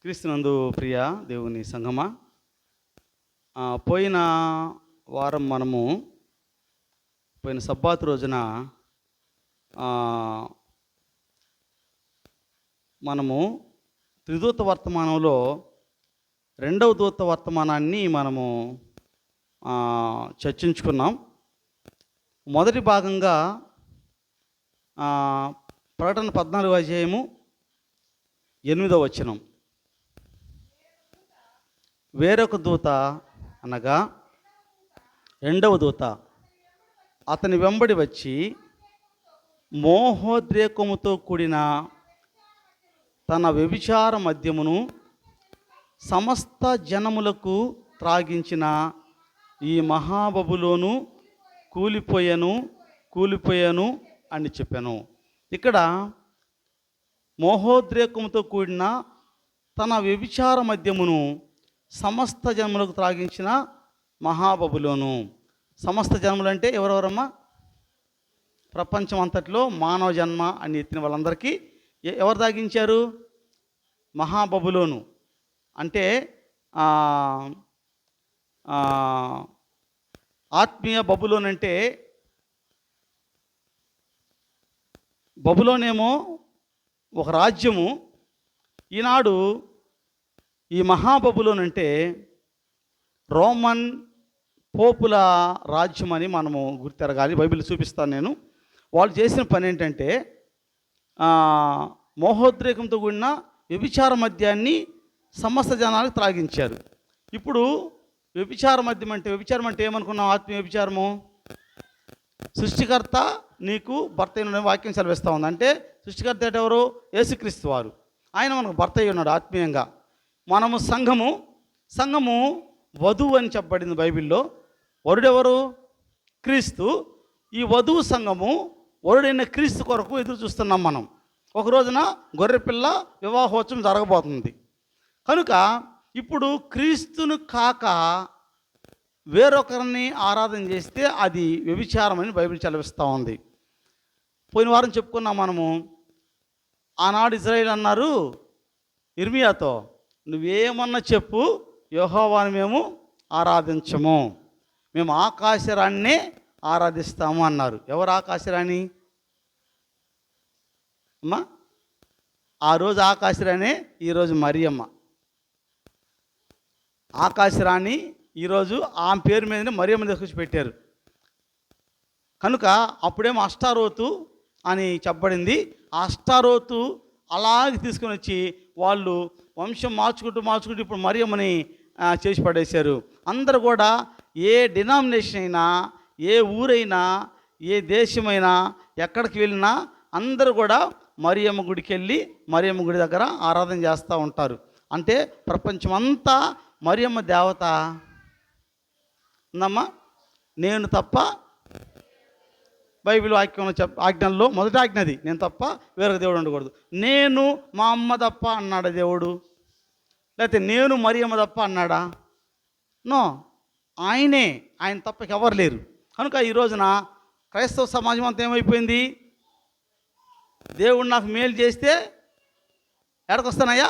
క్రీస్తునందు ప్రియ దేవుని సంగమా, పోయిన వారం పోయిన సబ్బాతు రోజున మనము త్రిదూత వర్తమానంలో రెండవ దూత వర్తమానాన్ని మనము చర్చించుకున్నాం. మొదటి భాగంగా ప్రకటన 14వ అధ్యాయము 8వ వచనం. వేరొక దూత అనగా రెండవ దూత అతని వెంబడి వచ్చి మోహోద్రేకముతో కూడిన తన వ్యభిచార మద్యమును సమస్త జనములకు త్రాగించిన ఈ మహాబబులోను కూలిపోయాను అని చెప్పాను. ఇక్కడ మోహోద్రేకముతో కూడిన తన వ్యభిచార మద్యమును సమస్త జన్మలకు త్రాగించిన మహాబబులోను. సమస్త జన్మలు అంటే ఎవరెవరమ్మా? ప్రపంచం అంతట్లో మానవ జన్మ అని ఎత్తిన వాళ్ళందరికీ ఎవరు తాగించారు? మహాబబులోను. అంటే ఆత్మీయ బబులోన్ అంటే, బబులోనేమో ఒక రాజ్యము. ఈనాడు ఈ మహాబబులోన్ అంటే రోమన్ పోపుల రాజ్యం అని మనము గుర్తెరగాలి. బైబిల్ చూపిస్తాను నేను. వాళ్ళు చేసిన పని ఏంటంటే మోహోద్రేకంతో కూడిన వ్యభిచార మద్యాన్ని సమస్త జనాలకు త్రాగించారు. ఇప్పుడు వ్యభిచారం అంటే ఏమనుకున్నాం? ఆత్మీయ వ్యభిచారము. సృష్టికర్త నీకు భర్త అయిన వాక్యం సెలవిస్తూ ఉంది. అంటే సృష్టికర్త అంటే ఎవరు? యేసుక్రీస్తు వారు. ఆయన మనకు భర్త అయి ఉన్నాడు ఆత్మీయంగా. మనము సంఘము వధువు అని చెప్పబడింది బైబిల్లో. వరుడెవరు? క్రీస్తు. ఈ వధువు సంఘము వరుడైన క్రీస్తు కొరకు ఎదురు చూస్తున్నాం మనం. ఒక రోజున గొర్రెపిల్ల వివాహోత్సవం జరగబోతుంది కనుక ఇప్పుడు క్రీస్తును కాక వేరొకరిని ఆరాధన చేస్తే అది వ్యభిచారమని బైబిల్ సెలవిస్తూ ఉంది. పోయిన వారం చెప్పుకున్నాం మనము. ఆనాడు ఇజ్రాయేల్ అన్నారు ఇర్మియాతో, నువ్వేమన్నా చెప్పు, యెహోవాను మేము ఆరాధించము, మేము ఆకాశరాణినే ఆరాధిస్తాము అన్నారు. ఎవరు ఆకాశరాణి అమ్మా? ఆ రోజు ఆకాశరాణి, ఈరోజు మరియమ్మ. ఆకాశరాణి ఈరోజు ఆమె పేరు మీదనే మరియమ్మ తీసుకొచ్చి పెట్టారు కనుక అప్పుడేమో అష్టారోతు అని చెప్పబడింది. ఆ అష్టారోతు అలాగే తీసుకొని వచ్చి వాళ్ళు వంశం మార్చుకుంటూ ఇప్పుడు మరియమ్మని చేసి పడేశారు. అందరూ కూడా ఏ డినామినేషన్ అయినా, ఏ ఊరైనా, ఏ దేశమైనా, ఎక్కడికి వెళ్ళినా అందరూ కూడా మరియమ్మ గుడికి వెళ్ళి మరియమ్మ గుడి దగ్గర ఆరాధన చేస్తూ ఉంటారు. అంటే ప్రపంచమంతా మరియమ్మ దేవత ఉందమ్మా. నేను తప్ప, బైబిల్ వాక్యంలో ఆజ్ఞల్లో మొదటి ఆజ్ఞది, నేను తప్ప వేరొక దేవుడు ఉండకూడదు. నేను మా అమ్మ తప్ప అన్నాడా దేవుడు? లేకపోతే నేను మరియమ్మ తప్ప అన్నాడా? నో, ఆయన తప్ప ఎవరు లేరు. కనుక ఈ రోజున క్రైస్తవ సమాజం అంతా ఏమైపోయింది? దేవుడు నాకు మేలు చేస్తే ఎక్కడికి వస్తానయ్యా?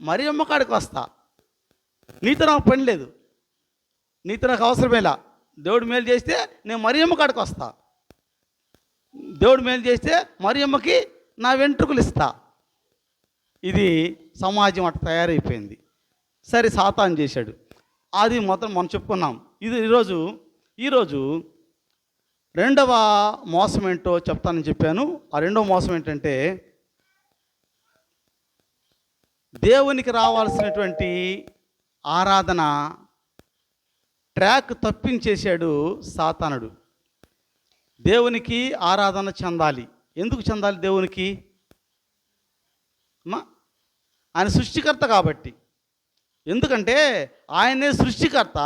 మరియమ్మ కాడికి వస్తా. నీతో నాకు పని లేదు, నీతో నాకు అవసరమేలా. దేవుడు మేలు చేస్తే నేను మరియమ్మ కాడికి వస్తా, దేవుడు మేలు చేస్తే మరియమ్మకి నా వెంట్రుకలు ఇస్తా. ఇది సమాజం అట్లా తయారైపోయింది. సరే, సాతాను చేశాడు. అది మొత్తం మనం చెప్పుకున్నాం. ఇది ఈరోజు రెండవ మోసం ఏంటో చెప్తానని చెప్పాను. ఆ రెండవ మోసం ఏంటంటే, దేవునికి రావాల్సినటువంటి ఆరాధన ట్రాక్ తప్పించేశాడు సాతానుడు. దేవునికి ఆరాధన చెందాలి. ఎందుకు చెందాలి దేవునికి? ఆయన సృష్టికర్త కాబట్టి. ఎందుకంటే ఆయనే సృష్టికర్త,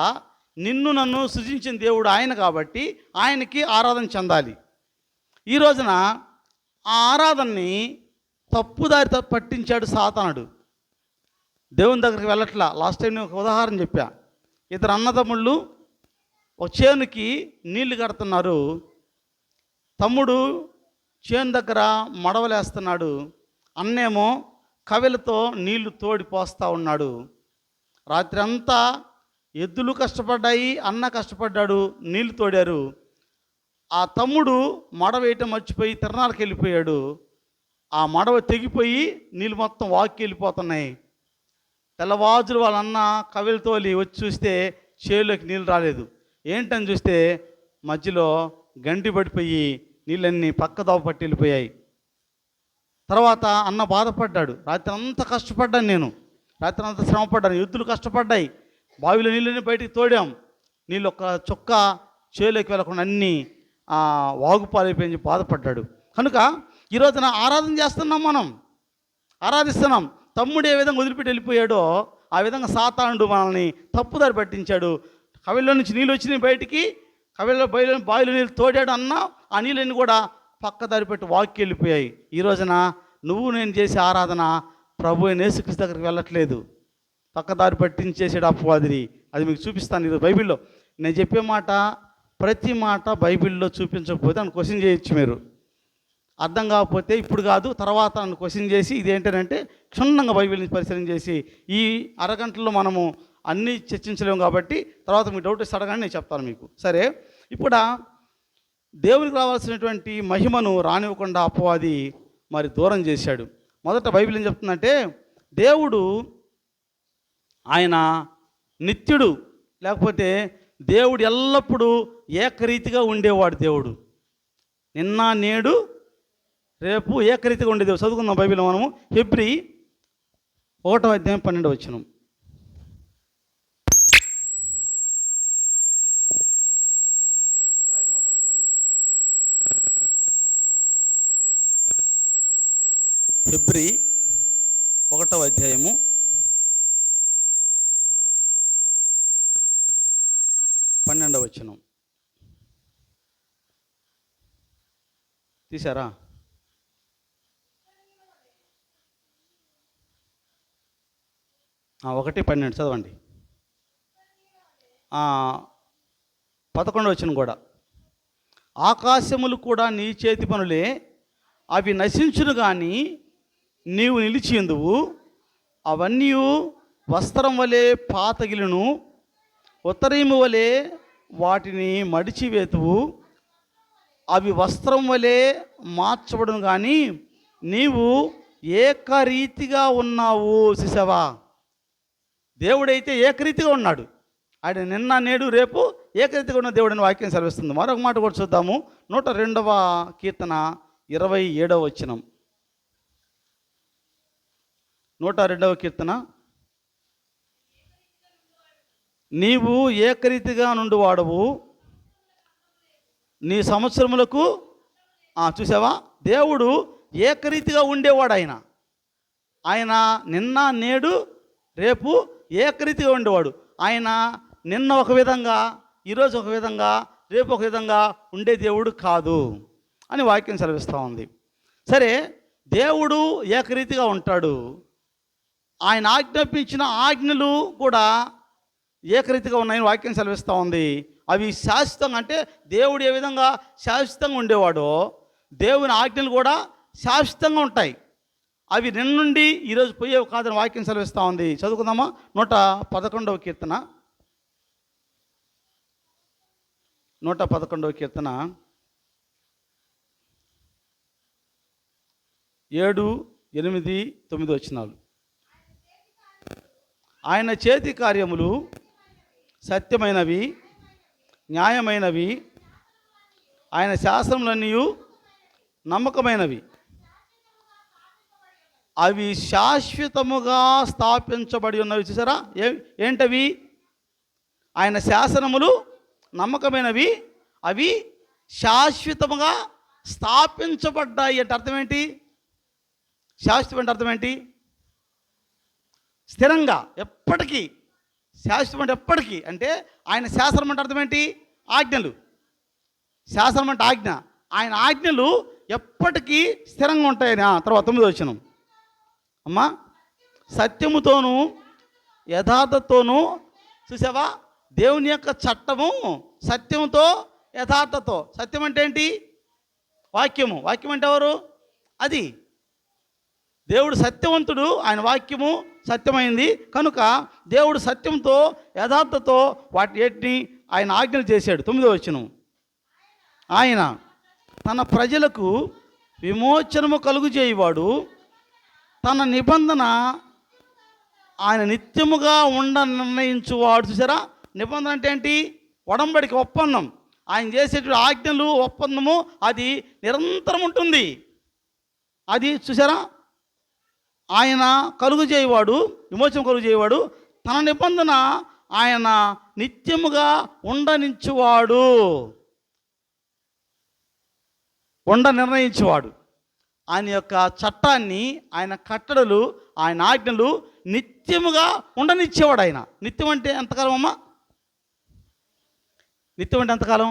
నిన్ను నన్ను సృజించిన దేవుడు ఆయన కాబట్టి ఆయనకి ఆరాధన చెందాలి. ఈ రోజున ఆ ఆరాధనని తప్పుదారి పట్టించాడు సాతానుడు. దేవుని దగ్గరికి వెళ్ళట్లా. లాస్ట్ టైం నేను ఒక ఉదాహరణ చెప్పా. ఇద్దరు అన్నదమ్ముళ్ళు ఒక చేనుకి నీళ్లు కడుతున్నారు. తమ్ముడు చేను దగ్గర మడవలేస్తున్నాడు. అన్నేమో కవెలతో నీళ్లు తోడి పోస్తూ ఉన్నాడు. రాత్రి అంతా ఎద్దులు కష్టపడ్డాయి, అన్న కష్టపడ్డాడు, నీళ్లు తోడారు. ఆ తమ్ముడు మడ వేయటం మర్చిపోయి తిరణాలకు వెళ్ళిపోయాడు. ఆ మడవ తెగిపోయి నీళ్ళు మొత్తం వాక్కి వెళ్ళిపోతున్నాయి. తెల్లవాజులు వాళ్ళ అన్న కవెలతోలి వచ్చి చూస్తే చేలోకి నీళ్ళు రాలేదు. ఏంటని చూస్తే మధ్యలో గండి పడిపోయి నీళ్ళన్నీ పక్కదోవ పట్టి వెళ్ళిపోయాయి. తర్వాత అన్న బాధపడ్డాడు. రాత్రి అంతా కష్టపడ్డాను, నేను రాత్రి అంతా శ్రమపడ్డాను, ఎద్దులు కష్టపడ్డాయి, బావిలో నీళ్ళని బయటికి తోడాం, నీళ్ళు ఒక్క చుక్క చేలోకి వెళ్ళకుండా అన్నీ వాగుపాలైపోయి బాధపడ్డాడు. కనుక ఈరోజున ఆరాధన చేస్తున్నాం, మనం ఆరాధిస్తున్నాం. తమ్ముడు ఏ విధంగా వదిలిపెట్టి వెళ్ళిపోయాడో ఆ విధంగా సాతానుడు మనల్ని తప్పుదారి పట్టించాడు. కవిలో నుంచి నీళ్ళు వచ్చినాయి బయటికి, కవిలో బావిలో నీళ్ళు తోడాడు అన్న, ఆ నీళ్ళని కూడా పక్కదారి పెట్టి వాక్కి వెళ్ళిపోయాయి. ఈ రోజున నువ్వు నేను చేసే ఆరాధన ప్రభు అయిన యేసుక్రీస్తు దగ్గరికి వెళ్ళట్లేదు, పక్కదారి పట్టించేసాడు అపవాది. అది మీకు చూపిస్తాను ఈరోజు బైబిల్లో. నేను చెప్పే మాట ప్రతి మాట బైబిల్లో చూపించకపోతే నన్ను క్వశ్చన్ చేయొచ్చు, మీరు అర్థం కాకపోతే ఇప్పుడు కాదు తర్వాత నన్ను క్వశ్చన్ చేసి ఇదేంటంటే క్షుణ్ణంగా బైబిల్ని పరిశీలన చేసి, ఈ అరగంటలో మనము అన్నీ చర్చించలేము కాబట్టి తర్వాత మీ డౌట్ ఇస్తే అడగండి, నేను చెప్తాను మీకు. సరే, ఇప్పుడు దేవునికి రావాల్సినటువంటి మహిమను రానివ్వకుండా అపవాది మరి దూరం చేశాడు. మొదట బైబిల్ ఏం చెప్తుందంటే, దేవుడు ఆయన నిత్యుడు, లేకపోతే దేవుడు ఎల్లప్పుడూ ఏకరీతిగా ఉండేవాడు. దేవుడు నిన్న నేడు రేపు ఏకరీతిగా ఉండేది. చదువుకుందాం బైబిల్లో మనము హెబ్రీ 1:12. హెబ్రీ 1:12 తీశారా? 1:12 చదవండి. 11 కూడా, ఆకాశములు కూడా నీ చేతి పనులే, అవి నశించును కానీ నీవు నిలిచియందువు, అవన్నీ వస్త్రం వలె పాతగిలును, ఉత్తరీము వలె వాటిని మడిచివేతువు, అవి వస్త్రం వలె మార్చబడును కానీ నీవు ఏకరీతిగా ఉన్నావు. చూసావా, దేవుడైతే ఏకరీతిగా ఉన్నాడు. ఆయన నిన్న నేడు రేపు ఏకరీతిగా ఉన్న దేవుడిని వాక్యం సెలవిస్తుంది. మరొక మాట కూడా చూద్దాము. 102వ కీర్తన 27వ వచనం. 102వ కీర్తన, నీవు ఏకరీతిగా నుండి వాడవు నీ సంవత్సరములకు. చూసావా, దేవుడు ఏకరీతిగా ఉండేవాడు. ఆయన నిన్న నేడు రేపు ఏకరీతిగా ఉండేవాడు. ఆయన నిన్న ఒక విధంగా, ఈరోజు ఒక విధంగా, రేపు ఒక విధంగా ఉండే దేవుడు కాదు అని వాక్యం సెలవిస్తూ ఉంది. సరే, దేవుడు ఏకరీతిగా ఉంటాడు. ఆయన ఆజ్ఞాపించిన ఆజ్ఞలు కూడా ఏకరీతిగా ఉన్నాయని వాక్యం సెలవిస్తూ ఉంది. అవి శాశ్వతంగా, అంటే దేవుడు ఏ విధంగా శాశ్వతంగా ఉండేవాడో దేవుని ఆజ్ఞలు కూడా శాశ్వతంగా ఉంటాయి. అవి నిన్న నుండి ఈరోజు పోయేవి కాదని వాక్యం సెలవిస్తూ ఉంది. చదువుకుందామా? 111వ కీర్తన, 111వ కీర్తన 7, 8, 9 వచనాలు. ఆయన చేతి కార్యములు సత్యమైనవి, న్యాయమైనవి, ఆయన శాసనములన్నీ నమ్మకమైనవి, అవి శాశ్వతముగా స్థాపించబడి ఉన్నవి. చూసారా, ఏంటవి? ఆయన శాసనములు నమ్మకమైనవి, అవి శాశ్వతముగా స్థాపించబడ్డాయి. అంటే అర్థం ఏంటి? శాశ్వతం అంటే అర్థం ఏంటి? స్థిరంగా, ఎప్పటికీ. శాశ్వతం అంటే ఎప్పటికీ. అంటే ఆయన శాసనం అంటే అర్థం ఏంటి? ఆజ్ఞలు. శాసనం అంటే ఆజ్ఞ. ఆయన ఆజ్ఞలు ఎప్పటికీ స్థిరంగా ఉంటాయని. తర్వాత 9వ వచనం. అమ్మా, సత్యముతోనూ యథార్థతోనూ. చూసావా, దేవుని యొక్క చట్టము సత్యముతో యథార్థతో. సత్యం అంటే ఏంటి? వాక్యము. వాక్యం అంటే ఎవరు? అది దేవుడు సత్యవంతుడు, ఆయన వాక్యము సత్యమైంది కనుక దేవుడు సత్యంతో యథార్థతో వాటిని ఆయన ఆజ్ఞలు చేశాడు. 9వ వచనం, ఆయన తన ప్రజలకు విమోచనము కలుగు చేయవాడు, తన నిబంధన ఆయన నిత్యముగా నిర్ణయించువాడు. చూసారా, నిబంధన అంటే ఏంటి? ఒడంబడిక, ఒప్పందం. ఆయన చేసేటువంటి ఆజ్ఞలు, ఒప్పందము అది నిరంతరం ఉంటుంది. అది చూసారా, ఆయన కలుగు చేయవాడు, విమోచనం కలుగు చేయవాడు, తన నిబంధన ఆయన నిత్యముగా నిర్ణయించువాడు, నిర్ణయించేవాడు. ఆయన యొక్క చట్టాన్ని, ఆయన కట్టడలు, ఆయన ఆజ్ఞలు నిత్యముగా ఉండనిచ్చేవాడు. ఆయన నిత్యం అంటే ఎంతకాలం అమ్మా? నిత్యం అంటే ఎంతకాలం?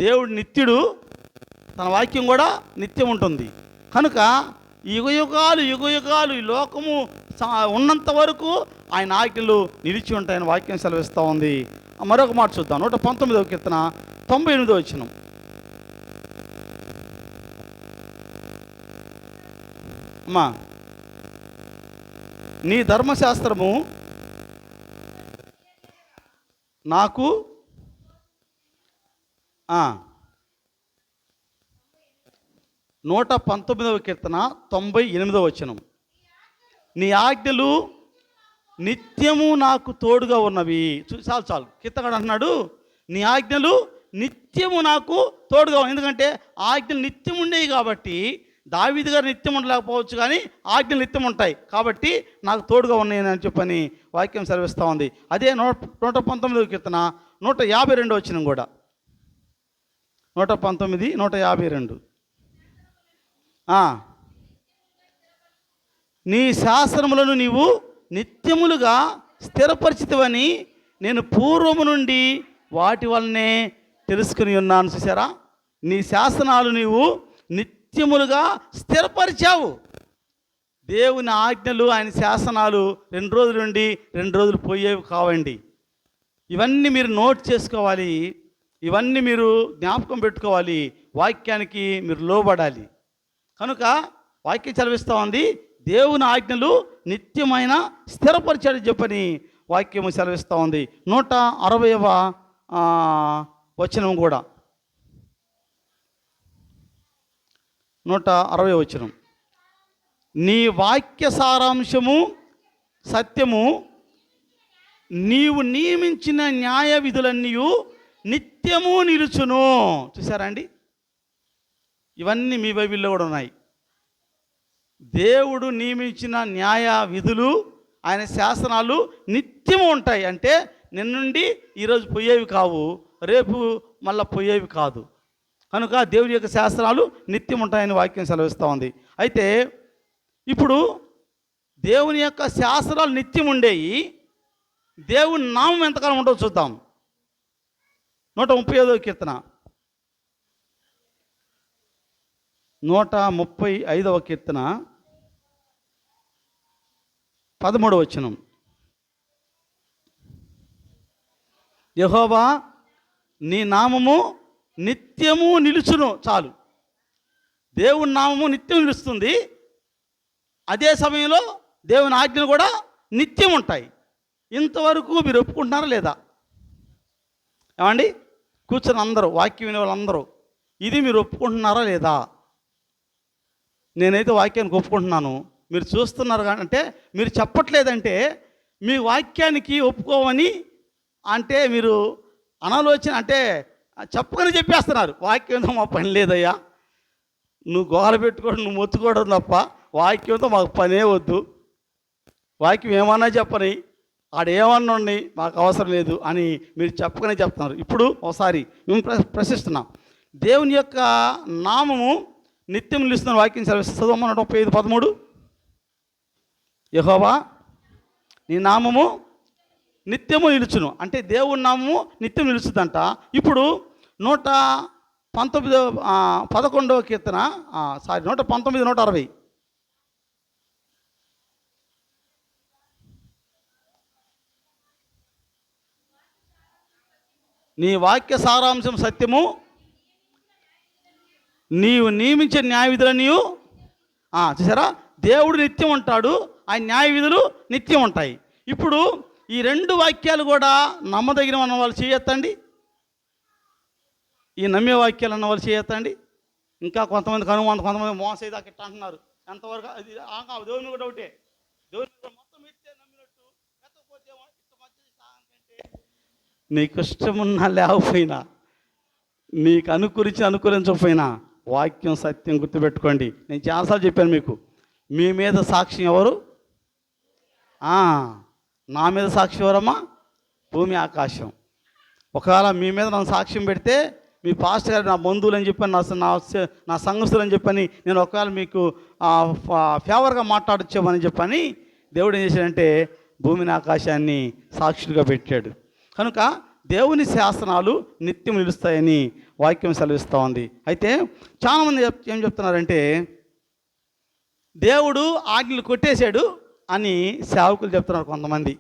దేవుడు నిత్యుడు, తన వాక్యం కూడా నిత్యం ఉంటుంది. కనుక యుగయుగాలు ఈ లోకము ఉన్నంత వరకు ఆయన ఆజ్ఞలు నిలిచి ఉంటాయని వాక్యం సెలవిస్తూ ఉంది. మరొక మాట చూద్దాం. 119వ కీర్తన 98వ వచనం. అమ్మా, నీ ధర్మశాస్త్రము నాకు 119వ కీర్తన 98వ వచనం. నీ ఆజ్ఞలు నిత్యము నాకు తోడుగా ఉన్నవి. చాలు కీర్తనగాడు అంటున్నాడు, నీ ఆజ్ఞలు నిత్యము నాకు తోడుగా ఉన్నాయి. ఎందుకంటే ఆజ్ఞలు నిత్యం ఉండేవి కాబట్టి. దావీదు గారు నిత్యం ఉండలేకపోవచ్చు, కానీ ఆజ్ఞలు నిత్యం ఉంటాయి కాబట్టి నాకు తోడుగా ఉన్నాయని అని చెప్పని వాక్యం సెలవిస్తూ ఉంది. అదే 119వ కీర్తన 152 వచనం కూడా. 119, 152. నీ శాసనములను నీవు నిత్యములుగా స్థిరపరిచితివని నేను పూర్వము నుండి వాటి వల్లనే తెలుసుకుని ఉన్నాను. చూసారా, నీ శాసనాలు నీవు నిత్యములుగా స్థిరపరిచావు. దేవుని ఆజ్ఞలు, ఆయన శాసనాలు 2 రోజుల నుండి 2 రోజులు పోయేవి కావండి. ఇవన్నీ మీరు నోట్ చేసుకోవాలి, ఇవన్నీ మీరు జ్ఞాపకం పెట్టుకోవాలి. వాక్యానికి మీరు లోబడాలి. కనుక వాక్యం చదివిస్తూ ఉంది, దేవుని ఆజ్ఞలు నిత్యమైన స్థిరపరిచాడని చెప్పని వాక్యము సెలవిస్తూ ఉంది. 160వ వచనం కూడా. 160వ వచనం. నీ వాక్య సారాంశము సత్యము, నీవు నియమించిన న్యాయ విధులన్నీ నిత్యము నిలుచును. చూసారా అండి, ఇవన్నీ మీ బైబిల్లో కూడా ఉన్నాయి. దేవుడు నియమించిన న్యాయ విధులు, ఆయన శాసనాలు నిత్యము ఉంటాయి. అంటే నిన్నుండి ఈరోజు పోయేవి కావు, రేపు మళ్ళీ పోయేవి కాదు. కనుక దేవుని యొక్క శాస్త్రాలు నిత్యం ఉంటాయని వాక్యం సెలవిస్తూ ఉంది. అయితే ఇప్పుడు దేవుని యొక్క శాస్త్రాలు నిత్యం ఉండేవి, దేవుని నామం ఎంతకాలం ఉండవు చూద్దాం. 135వ కీర్తన 135వ కీర్తన 13వ వచనం. యెహోవా నీ నామము నిత్యము నిలుచును. చాలు, దేవుని నామము నిత్యం నిలుస్తుంది. అదే సమయంలో దేవుని ఆజ్ఞలు కూడా నిత్యం ఉంటాయి. ఇంతవరకు మీరు ఒప్పుకుంటున్నారా లేదా? ఏమండి, కూర్చొని అందరూ, వాక్యం వినే వాళ్ళందరూ, ఇది మీరు ఒప్పుకుంటున్నారా లేదా? నేనైతే వాక్యానికి ఒప్పుకుంటున్నాను. మీరు చూస్తున్నారు అంటే, మీరు చెప్పట్లేదంటే మీ వాక్యానికి ఒప్పుకోమని అంటే మీరు అనాలోచన అంటే చెప్పకనే చెప్పేస్తున్నారు. వాక్యంతో మా పని లేదయ్యా, నువ్వు గోల పెట్టుకోవడం, నువ్వు మొత్తుకోవడం తప్ప వాక్యంతో మాకు పనే వద్దు, వాక్యం ఏమన్నా చెప్పని, ఆడేమన్నా ఉండి మాకు అవసరం లేదు అని మీరు చెప్పకనే చెప్తున్నారు. ఇప్పుడు ఒకసారి మేము ప్రశ్నిస్తున్నాం, దేవుని యొక్క నామము నిత్యం నిలుస్తున్న వాక్యం సెలవిస్తుంది. 135:13. యెహోవా నీ నామము నిత్యము నిలుచును. అంటే దేవుని నామము నిత్యం నిలుచుదంట. ఇప్పుడు 11వ కీర్తన 119, 160. నీ వాక్య సారాంశం సత్యము, నీవు నియమించే న్యాయ విధులన్నీ. చూసారా, దేవుడు నిత్యం ఉంటాడు, ఆయన న్యాయ విధులు నిత్యం ఉంటాయి. ఇప్పుడు ఈ రెండు వాక్యాలు కూడా నమ్మదగిన అన్న వాళ్ళు చేయొద్దండి, ఈ నమ్మే వాక్యాలు అన్న వాళ్ళు చేయొద్దండి. ఇంకా కొంతమంది కనుమంత, కొంతమంది మోసం ఇదాకా ఇట్లా అంటున్నారు. ఎంతవరకు అది దేవుని కూడా ఒకటే, దేవుని మొత్తం ఎత్తే నమ్మినట్టు ఎత్తకపోతే నీకు ఇష్టమున్నా లేకపోయినా, నీకు అనుకూలించకపోయినా వాక్యం సత్యం గుర్తుపెట్టుకోండి. నేను చాలాసార్లు చెప్పాను మీకు, మీ మీద సాక్ష్యం ఎవరు? నా మీద సాక్షి ఎవరమ్మా? భూమి ఆకాశం. ఒకవేళ మీ మీద నన్ను సాక్ష్యం పెడితే, మీ పాస్టర్ గారు నా బంధువులు అని చెప్పని, నా సంఘస్థులు అని చెప్పని, నేను ఒకవేళ మీకు ఫేవర్గా మాట్లాడొచ్చామని చెప్పని దేవుడు ఏం చేశాడంటే భూమిని ఆకాశాన్ని సాక్షులుగా పెట్టాడు. కనుక దేవుని శాసనాలు నిత్యం నిలుస్తాయని వాక్యం సెలవిస్తూ ఉంది. అయితే చాలామంది ఏం చెప్తున్నారంటే, దేవుడు ఆజ్ఞలు కొట్టేశాడు అని సేవకులు చెప్తున్నారు కొంతమంది.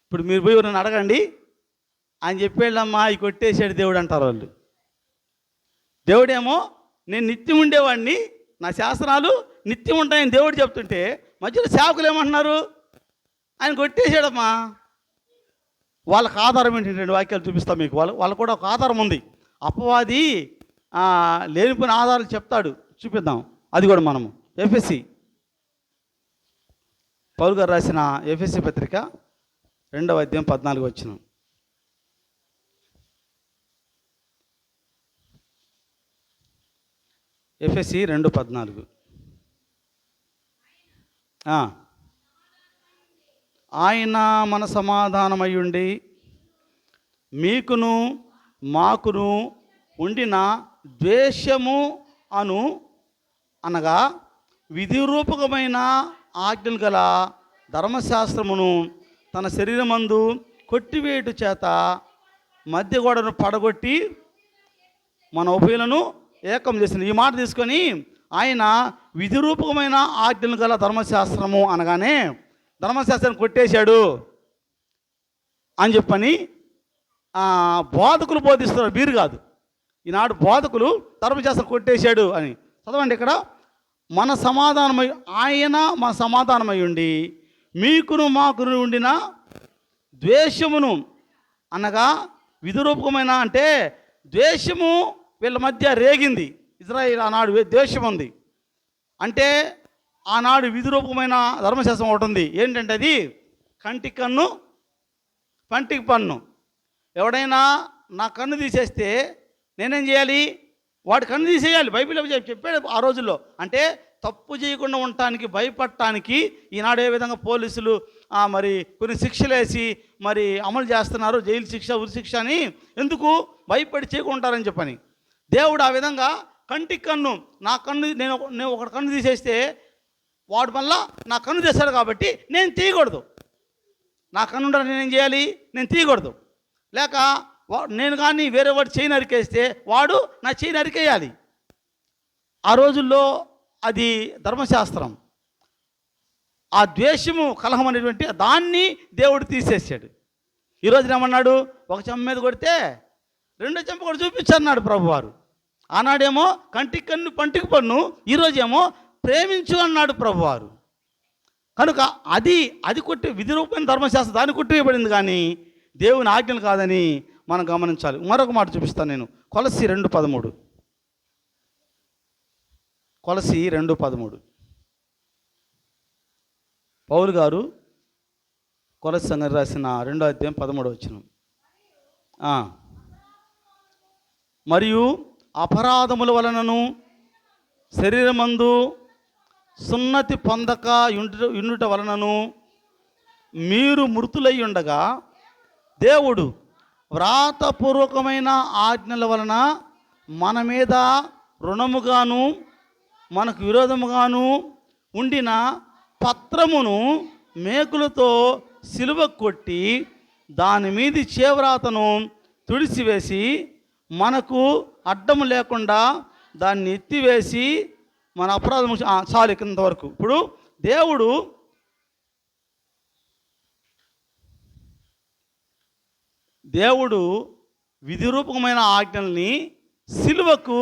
ఇప్పుడు మీరు పోయి నన్ను అడగండి, ఆయన చెప్పేళ్ళమ్మా ఈ కొట్టేశాడు దేవుడు అంటారు వాళ్ళు. దేవుడేమో నేను నిత్యం ఉండేవాడిని, నా శాసనాలు నిత్యం ఉంటాయని దేవుడు చెప్తుంటే, మధ్యలో సేవకులు ఏమంటున్నారు? ఆయన కొట్టేశాడమ్మా. వాళ్ళకి ఆధారం ఏంటి? రెండు వాక్యాలు చూపిస్తాం మీకు. వాళ్ళకు కూడా ఒక ఆధారం ఉంది. అపవాది లేనిపోయిన ఆధారాలు చెప్తాడు, చూపిద్దాం. అది కూడా మనము ఎఫెసీ, పౌలు గారు రాసిన ఎఫెసీ పత్రిక 2వ అధ్యాయం 14 వచనం. ఎఫెసీ 2:14. ఆయన మన సమాధానమయ్యుండి మీకును మాకును ఉండిన ద్వేషము అనగా విధిరూపకమైన ఆజ్ఞలు గల ధర్మశాస్త్రమును తన శరీరమందు కొట్టివేటు చేత మధ్య గోడను పడగొట్టి మన ఉభయులను ఏకం చేసింది. ఈ మాట తీసుకొని ఆయన విధిరూపకమైన ఆజ్ఞలు గల ధర్మశాస్త్రము అనగానే ధర్మశాస్త్రం కొట్టేశాడు అని చెప్పని బోధకులు బోధిస్తున్నారు, వీరు కాదు. ఈనాడు బోధకులు ధర్మశాస్త్రం కొట్టేశాడు అని. చదవండి ఇక్కడ, మన సమాధానమై ఆయన మన సమాధానమై ఉండి మీకును మాకును ఉండిన ద్వేషమును అనగా విధిరూపకమైన, అంటే ద్వేషము వీళ్ళ మధ్య రేగింది. ఇజ్రాయిల్ ఆనాడు ద్వేషం ఉంది. అంటే ఆనాడు విధిరూపకమైన ధర్మశాస్త్రం ఒకటి ఉంది. ఏంటంటే అది కంటికి కన్ను పంటికి పన్ను. ఎవడైనా నా కన్ను తీసేస్తే నేనేం చేయాలి? వాడు కన్ను తీసేయాలి. బైబిల్లో చెప్పాడు ఆ రోజుల్లో. అంటే తప్పు చేయకుండా ఉండటానికి, భయపడటానికి ఈనాడు ఏ విధంగా పోలీసులు మరి కొన్ని శిక్షలు వేసి మరి అమలు చేస్తున్నారు, జైలు శిక్ష, ఉరి శిక్ష అని. ఎందుకు? భయపడి చేయకుంటారని చెప్పని. దేవుడు ఆ విధంగా కంటికి కన్ను, నా కన్ను నేను ఒక కన్ను తీసేస్తే వాడు మళ్ళా నా కన్ను తీశాడు కాబట్టి నేను తీయకూడదు. నా కన్ను నేనేం చేయాలి? నేను తీయకూడదు. లేక నేను కానీ వేరే వాడు చేయి నరికేస్తే వాడు నా చేయి నరికేయాలి. ఆ రోజుల్లో అది ధర్మశాస్త్రం. ఆ ద్వేషము, కలహం అనేటువంటి దాన్ని దేవుడు తీసేసాడు. ఈరోజు ఏమన్నాడు? ఒక చెంప మీద కొడితే రెండో చెంప కూడా చూపించన్నాడు ప్రభువారు. ఆనాడేమో కంటికి కన్ను పంటికి పన్ను, ఈరోజేమో ప్రేమించు అన్నాడు ప్రభువారు. కనుక అది కొట్టి విధిరూపమైన ధర్మశాస్త్రం దాన్ని కొట్టివేయబడింది, కానీ దేవుని ఆజ్ఞలు కాదని మనం గమనించాలి. మరొక మాట చూపిస్తాను నేను. కొలస్సీ 2:13. కొలస్సీ 2:13. పౌలు గారు కొలస్సీ సంఘానికి రాసిన 2వ అధ్యాయం 13వ వచనం. మరియు అపరాధముల వలనను శరీరమందు సున్నతి పొందక యుండుట వలనను మీరు మృతులై ఉండగా దేవుడు వ్రాతపూర్వకమైన ఆజ్ఞల వలన మన మీద రుణముగాను మనకు విరోధముగాను ఉండిన పత్రమును మేకులతో సిలువ కొట్టి దాని మీది చేవ్రాతను తుడిసివేసి మనకు అడ్డము లేకుండా దాన్ని ఎత్తివేసి మన అపరాధం చాలు కిందవరకు. ఇప్పుడు దేవుడు విధిరూపకమైన ఆజ్ఞల్ని సిలువకు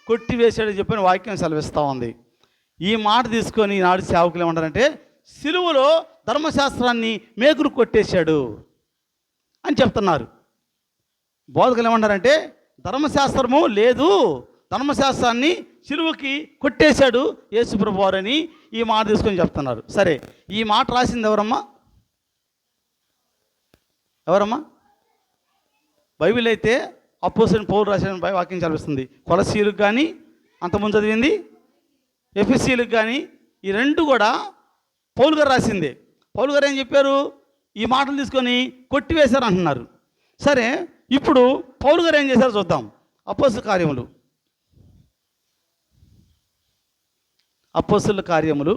కొట్టివేశాడని చెప్పిన వాక్యం సెలవిస్తూ ఉంది. ఈ మాట తీసుకొని ఈనాడు సేవకులు ఏమంటారంటే సిలువలో ధర్మశాస్త్రాన్ని మేకులు కొట్టేశాడు అని చెప్తున్నారు. బోధకులు ఏమంటారంటే ధర్మశాస్త్రము లేదు, ధర్మశాస్త్రాన్ని సిలువకి కొట్టేశాడు యేసుప్రభు వారని ఈ మాట తీసుకొని చెప్తున్నారు. సరే, ఈ మాట రాసింది ఎవరమ్మా? బైబిల్ అయితే అపోస్తలుడైన పౌలు రాసిన వాక్యం చదివిస్తుంది. కొలసీలకు కానీ అంతకుముందు చదివింది ఎఫెసీలకు కానీ ఈ రెండు కూడా పౌలు గారు రాసిందే. పౌలు గారు ఏం చెప్పారు? ఈ మాటలు తీసుకొని కొట్టివేశారు అంటున్నారు. సరే, ఇప్పుడు పౌలు గారు ఏం చేశారో చూద్దాం. అపోస్తలుల కార్యములు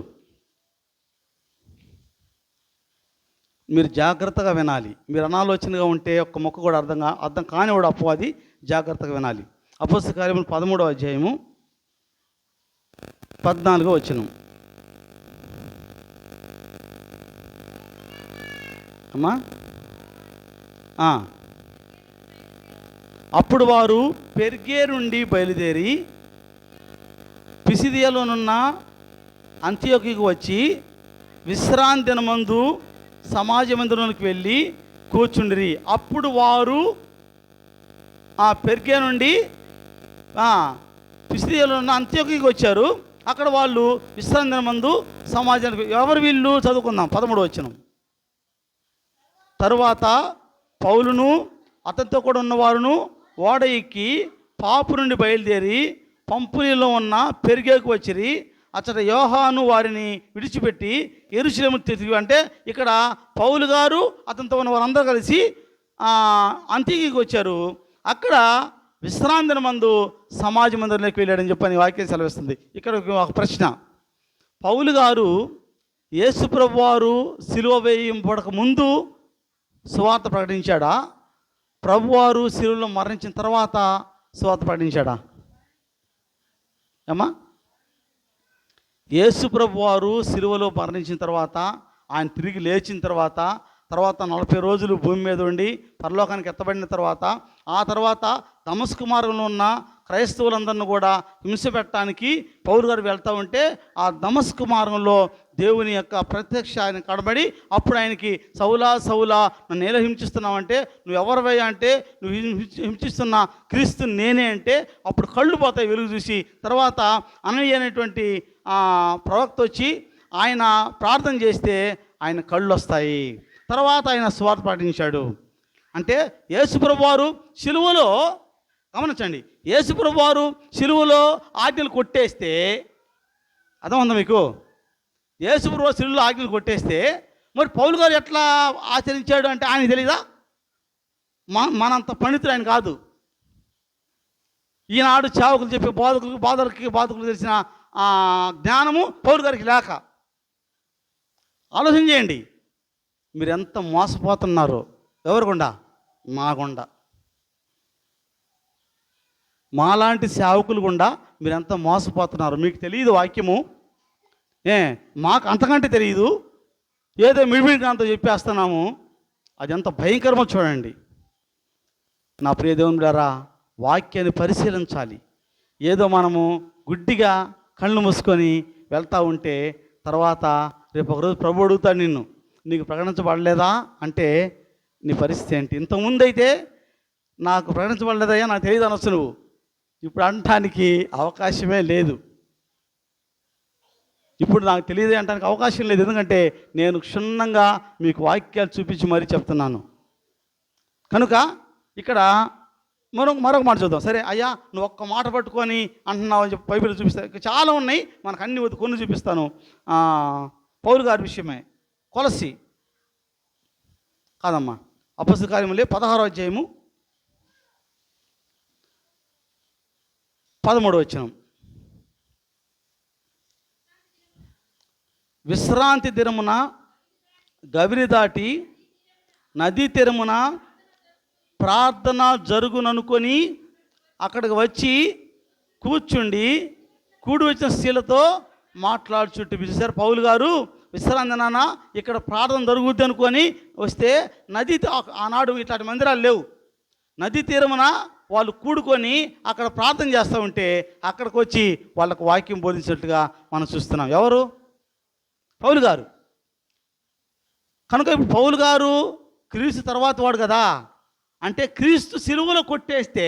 మీరు జాగ్రత్తగా వినాలి. మీరు అనాలోచనగా ఉంటే ఒక్క మొక్క కూడా అర్థం కానివాడు అపవాది. జాగ్రత్తగా వినాలి. అపోస్తలుల కార్యములు 13వ అధ్యాయము 14వ వచనం. అమ్మా, అప్పుడు వారు పెర్గే నుండి బయలుదేరి పిసిదియలోనున్న అంతియోకికి వచ్చి విశ్రాంతి దినమందు సమాజ మందిరంలోకి వెళ్ళి కూర్చుండిరి. అప్పుడు వారు ఆ పెర్గే నుండి పిసిదియలో ఉన్న అంత్యోకికి వచ్చారు. అక్కడ వాళ్ళు విశ్రాంతి దినమందు సమాజానికి. ఎవరు వీళ్ళు? చదువుకుందాం 13వ వచనం. తరువాత పౌలును అతనితో కూడా ఉన్నవారును ఓడ ఎక్కి పాపు నుండి బయలుదేరి పంపునిలో ఉన్న పెర్గేకు వచ్చిరి. అచ్చట యోహాను వారిని విడిచిపెట్టి యెరూషలేము తిరిగి. అంటే ఇక్కడ పౌలు గారు అతనితో ఉన్న వారందరూ కలిసి అంత్యోకికి వచ్చారు. అక్కడ విశ్రాంతి మందు సమాజ మందిరంలోకి వెళ్ళాడని చెప్పని వాక్యం సెలవిస్తుంది. ఇక్కడ ఒక ప్రశ్న. పౌలు గారు యేసుప్రభు వారు సిలువ వేయింపడక ముందు సువార్త ప్రకటించాడా? ప్రభువారు సిలువలో మరణించిన తర్వాత సువార్త ప్రకటించాడా? ఏమా? యేసు ప్రభువారు సిలువలో మరణించిన తర్వాత, ఆయన తిరిగి లేచిన తర్వాత 40 రోజులు భూమి మీద ఉండి పరలోకానికి ఎత్తబడిన తర్వాత, ఆ తర్వాత దమస్కు మార్గంలో ఉన్న క్రైస్తవులందరినీ కూడా హింస పెట్టడానికి పౌలు గారు వెళ్తూ ఉంటే, ఆ దమస్కు మార్గంలో దేవుని యొక్క ప్రత్యక్ష ఆయన కడబడి అప్పుడు ఆయనకి సౌలా సౌలా నన్ను ఎలా హింసిస్తున్నావంటే, నువ్వు ఎవరివయ్యా అంటే, నువ్వు హింసిస్తున్న క్రీస్తు నేనే అంటే, అప్పుడు కళ్ళు పోతాయి వెలుగు చూసి. తర్వాత అననీయ అనేటువంటి ప్రవక్త వచ్చి ఆయన ప్రార్థన చేస్తే ఆయన కళ్ళు వస్తాయి. తర్వాత ఆయన సువార్త ప్రకటించాడు. అంటే యేసుప్రభు వారు సిలువలో, గమనించండి, యేసుప్రభు వారు సిలువలో ఆజ్ఞలు కొట్టేస్తే, అర్థం మీకు? యేసుప్రభు వారు సిలువలో ఆజ్ఞలు కొట్టేస్తే మరి పౌలు గారు ఎట్లా ఆచరించాడు అంటే ఆయన తెలీదా? మనంత పండితుడు ఆయన కాదు. ఈనాడు చావకులు చెప్పే బాధకులు తెలిసిన జ్ఞానము పౌలు గారికి లేక. ఆలోచన చేయండి, మీరు ఎంత మోసపోతున్నారో. ఎవరి గుండా? మా గుండా, మాలాంటి సేవకులు గుండా మీరు ఎంత మోసపోతున్నారు. మీకు తెలియదు వాక్యము, మాకు అంతకంటే తెలియదు. ఏదో మిడిమిడిగా అంత చెప్పేస్తున్నాము. అది ఎంత భయంకరమో చూడండి. నా ప్రియ దేవుని ద్వారా వాక్యాన్ని పరిశీలించాలి. ఏదో మనము గుడ్డిగా కళ్ళు మూసుకొని వెళ్తూ ఉంటే తర్వాత రేపు ఒకరోజు ప్రభు అడుగుతాడు నిన్ను, నీకు ప్రకటించబడలేదా అంటే నీ పరిస్థితి ఏంటి? ఇంతకుముందు అయితే నాకు ప్రకటించబడలేదయ్యా, నాకు తెలియదు అనొచ్చు నువ్వు. ఇప్పుడు అనటానికి అవకాశమే లేదు. ఇప్పుడు నాకు తెలియదు అనడానికి అవకాశం లేదు. ఎందుకంటే నేను క్షుణ్ణంగా మీకు వాక్యాలు చూపించి మరీ చెప్తున్నాను. కనుక ఇక్కడ మరొక మాట చూద్దాం. సరే అయ్యా, నువ్వు ఒక్క మాట పట్టుకొని అంటున్నావు అని చెప్పి బైబిల్ చూపిస్తాను. చాలా ఉన్నాయి, మనకు అన్ని కొన్ని చూపిస్తాను. పౌలు గారి విషయమే. కొలసి కాదమ్మా, అపొస్తలుల కార్యములు 16వ అధ్యాయము 13వ వచనం. విశ్రాంతి దినమున గవిని దాటి నదీ తీరమున ప్రార్థన జరుగుననుకొని అక్కడికి వచ్చి కూర్చుండి కూడి వచ్చిన స్త్రీలతో మాట్లాడుచుట్టు. చూసారు, పౌలు గారు విశ్రాంతి నాన్న ఇక్కడ ప్రార్థన జరుగుద్ది అనుకొని వస్తే, నది ఆనాడు ఇట్లాంటి మందిరాలు లేవు. నదీ తీరమున వాళ్ళు కూడుకొని అక్కడ ప్రార్థన చేస్తూ ఉంటే అక్కడికి వచ్చి వాళ్ళకు వాక్యం బోధించినట్టుగా మనం చూస్తున్నాం. ఎవరు? పౌలు గారు. కనుక ఇప్పుడు పౌలు గారు క్రీస్తు తర్వాత వాడు కదా, అంటే క్రీస్తు సిలువలో కొట్టేస్తే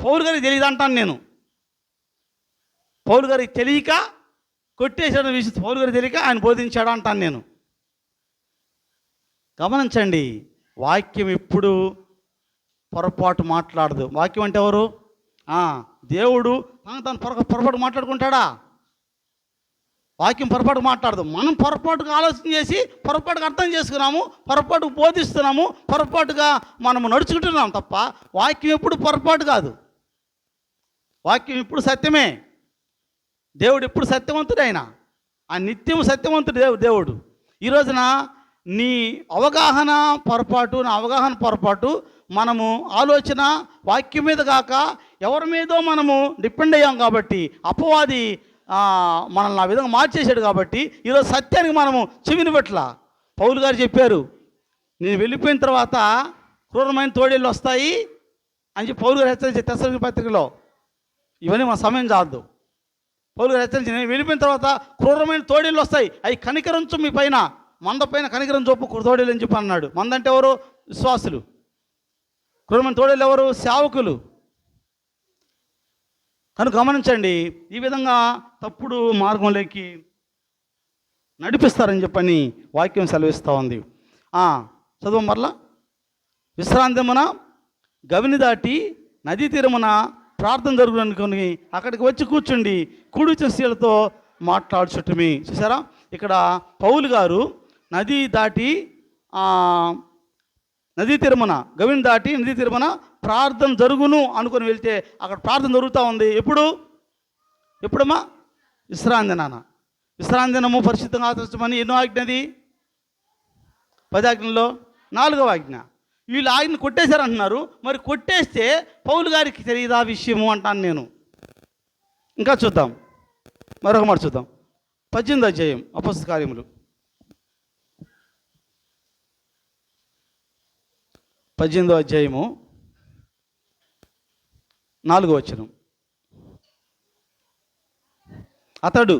పౌలు గారికి తెలియదు అంటాను నేను. పౌలు గారికి తెలియక కొట్టేసాడు విషయం పౌలు గారికి తెలియక ఆయన బోధించాడు అంటాను నేను. గమనించండి, వాక్యం ఎప్పుడు పొరపాటు మాట్లాడదు. వాక్యం అంటే ఎవరు? దేవుడు తను పొరపాటు మాట్లాడుకుంటాడా? వాక్యం పొరపాటు మాట్లాడదు. మనం పొరపాటుగా ఆలోచన చేసి పొరపాటుగా అర్థం చేసుకున్నాము, పొరపాటుకు బోధిస్తున్నాము, పొరపాటుగా మనము నడుచుకుంటున్నాం తప్ప వాక్యం ఎప్పుడు పొరపాటు కాదు. వాక్యం ఇప్పుడు సత్యమే. దేవుడు ఎప్పుడు సత్యవంతుడు. ఆయన నిత్యం సత్యవంతుడు దేవుడు. ఈ రోజున నీ అవగాహన పొరపాటు, నా అవగాహన పొరపాటు, మనము ఆలోచన వాక్యం మీద కాక ఎవరి మీదో మనము డిపెండ్ అయ్యాం కాబట్టి అపవాది మనల్ని ఆ విధంగా మార్చేశాడు. కాబట్టి ఈరోజు సత్యానికి మనము చెవిని పెట్టలా. పౌలు గారు చెప్పారు, నేను వెళ్ళిపోయిన తర్వాత క్రూరమైన తోడేళ్ళు వస్తాయి అని చెప్పి పౌలు గారు హెచ్చరించారు తెస్సలోనికీ పత్రికలో. ఇవన్నీ మన సమయం చాలదు. పౌలు గారు హెచ్చరించారు, నేను వెళ్ళిపోయిన తర్వాత క్రూరమైన తోడేళ్ళు వస్తాయి, అవి కనికరించు మీ పైన, మంద పైన కనికరం చూపు తోడేళ్ళు అని చెప్పి అన్నాడు. మంద అంటే ఎవరు? విశ్వాసులు. క్రూరమైన తోడేళ్ళు ఎవరు? సేవకులు. కనుక గమనించండి, ఈ విధంగా తప్పుడు మార్గంలోకి నడిపిస్తారని చెప్పని వాక్యం సెలవిస్తూ ఉంది. చదువు మరలా. విశ్రాంతిమున గవిని దాటి నదీ తీరమున ప్రార్థన జరుగునుకొని అక్కడికి వచ్చి కూర్చుండి కూడిచిన స్త్రీలతో మాట్లాడుచుట్టమి. చూసారా, ఇక్కడ పౌలు గారు నది దాటి నదీ తీరమున గవిని దాటి నదీ తీరమున ప్రార్థన జరుగును అనుకొని వెళ్తే అక్కడ ప్రార్థన జరుగుతూ ఉంది. ఎప్పుడమ్మా? విశ్రాంతి దినాన. విశ్రాంతి దినము పరిశుద్ధంగా ఆచరించమని ఎన్నో ఆజ్ఞది? 10 ఆజ్ఞల్లో 4వ ఆజ్ఞ. వీళ్ళు ఆజ్ఞ కొట్టేశారంటున్నారు. మరి కొట్టేస్తే పౌలు గారికి తెలియదా విషయము అంటాను నేను. ఇంకా చూద్దాం, మరొక మాట చూద్దాం. 18వ అధ్యాయం అపొస్తలుల కార్యములు 18వ అధ్యాయము 4వ వచనం. అతడు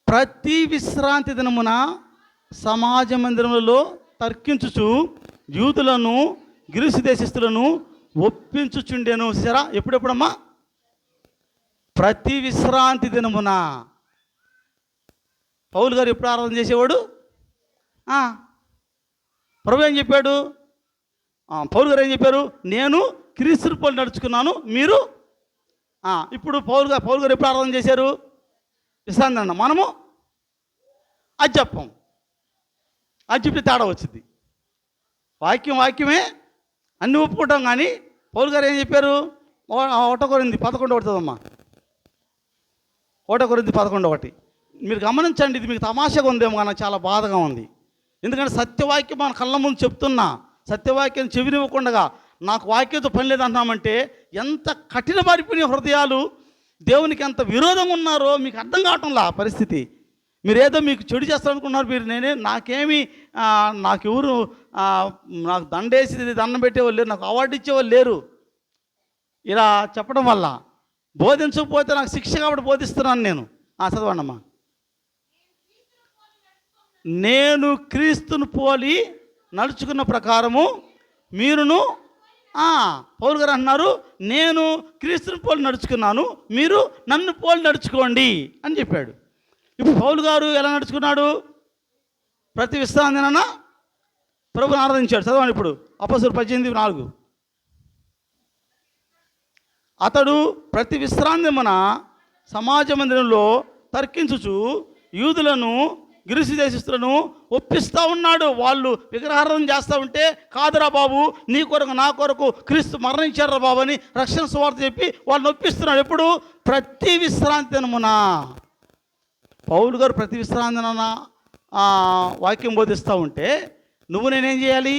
ప్రతి విశ్రాంతి దినమున సమాజ మందిరములలో తర్కించుచు యూదులను గ్రీసు దేశస్థులను ఒప్పించుచుండెను. సరా, ఎప్పుడెప్పుడమ్మా? ప్రతి విశ్రాంతి దినమున. పౌలు గారు ఎప్పుడు ఆరాధన చేసేవాడు? ప్రభు ఏం చెప్పాడు? పౌలు గారు ఏం చెప్పారు? నేను క్రీస్తు పోలి నడుచుకున్నాను, మీరు ఇప్పుడు పౌలు గారు ఎప్పుడు ఆరాధన చేశారు? విశ్రాంతి అన్న. మనము అది చెప్పం. అది చెప్తే తేడా వచ్చింది. వాక్యమే అన్నీ ఒప్పుకుంటాం. కానీ పౌలు గారు ఏం చెప్పారు? 1 కొరింథీ 11 పడుతుందమ్మా. 1 కొరింథీ 11. మీరు గమనించండి, ఇది మీకు తమాషగా ఉందేమో కానీ చాలా బాధగా ఉంది. ఎందుకంటే సత్యవాక్యం మన కళ్ళ ముందు చెప్తున్నా, సత్యవాక్యం చెవినివ్వకుండా నాకు వాక్యంతో పని లేదంటున్నామంటే ఎంత కఠిన మారిపోయిన హృదయాలు, దేవునికి ఎంత విరోధంగా ఉన్నారో మీకు అర్థం కావటంలా పరిస్థితి. మీరు ఏదో మీకు చెడు చేస్తారనుకున్నారు. మీరు నాకేమి నాకెవరు నాకు దండేసి దండం పెట్టేవాళ్ళు లేరు, నాకు అవార్డు ఇచ్చేవాళ్ళు లేరు. ఇలా చెప్పడం వల్ల బోధించకపోతే నాకు శిక్ష కాబట్టి బోధిస్తున్నాను నేను. చదవండి అమ్మా. నేను క్రీస్తును పోలి నడుచుకున్న ప్రకారము మీరును. పౌలు గారు అంటున్నారు, నేను క్రీస్తుని పోలి నడుచుకున్నాను, మీరు నన్ను పోలి నడుచుకోండి అని చెప్పాడు. ఇప్పుడు పౌలు గారు ఎలా నడుచుకున్నాడు? ప్రతి విశ్రాంతిన ప్రభువుని ఆరాధించాడు. చదవండి ఇప్పుడు అపొస్తలుల 18:4. అతడు ప్రతి విశ్రాంతిమున సమాజ మందిరంలో తర్కించుచు యూదులను గ్రీసు దేశస్థులను ఒప్పిస్తూ ఉన్నాడు. వాళ్ళు విగ్రహారాధన చేస్తూ ఉంటే, కాదురా బాబు, నీ కొరకు నా కొరకు క్రీస్తు మరణించారా బాబు అని రక్షణ సువార్త చెప్పి వాళ్ళని ఒప్పిస్తున్నాడు. ఎప్పుడు? ప్రతి విశ్రాంతి దినమున. పౌలు గారు ప్రతి విశ్రాంతి దినాన వాక్యం బోధిస్తూ ఉంటే నువ్వు నేనేం చేయాలి?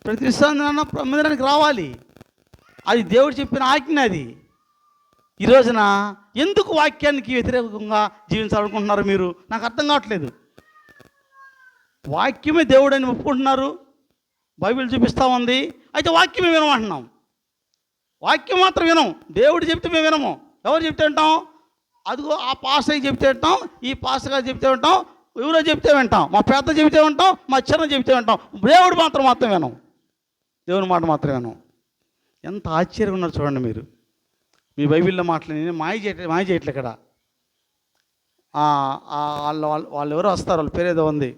ప్రతి విశ్రాంతి దినాన మందిరానికి రావాలి. అది దేవుడు చెప్పిన ఆజ్ఞ. అది ఈ రోజున ఎందుకు వాక్యానికి వ్యతిరేకంగా జీవించాలనుకుంటున్నారు మీరు? నాకు అర్థం కావట్లేదు. వాక్యమే దేవుడని ఒప్పుకుంటున్నారు, బైబిల్ చూపిస్తూ ఉంది. అయితే వాక్యమే వినమంటున్నాం. వాక్యం మాత్రం వినం. దేవుడు చెప్తే మేము వినము. ఎవరు చెప్తే వింటాం? అదిగో ఆ పాస్టర్ చెప్తే వింటాం, ఈ పాస్టర్ గారు చెప్తే వింటాం, ఎవరో చెప్తే వింటాం, మా పెద్ద చెబితే వింటాం, మా చిన్న చెబితే వింటాం. దేవుడు మాత్రం వినం. దేవుని మాట మాత్రం వినం. ఎంత ఆశ్చర్యంగా ఉన్నారు చూడండి మీరు. మీ బైబిల్లో మాటలు మాయ చేయట్లే ఇక్కడ. వాళ్ళు ఎవరో వస్తారు, వాళ్ళ పేరేదో ఉంది,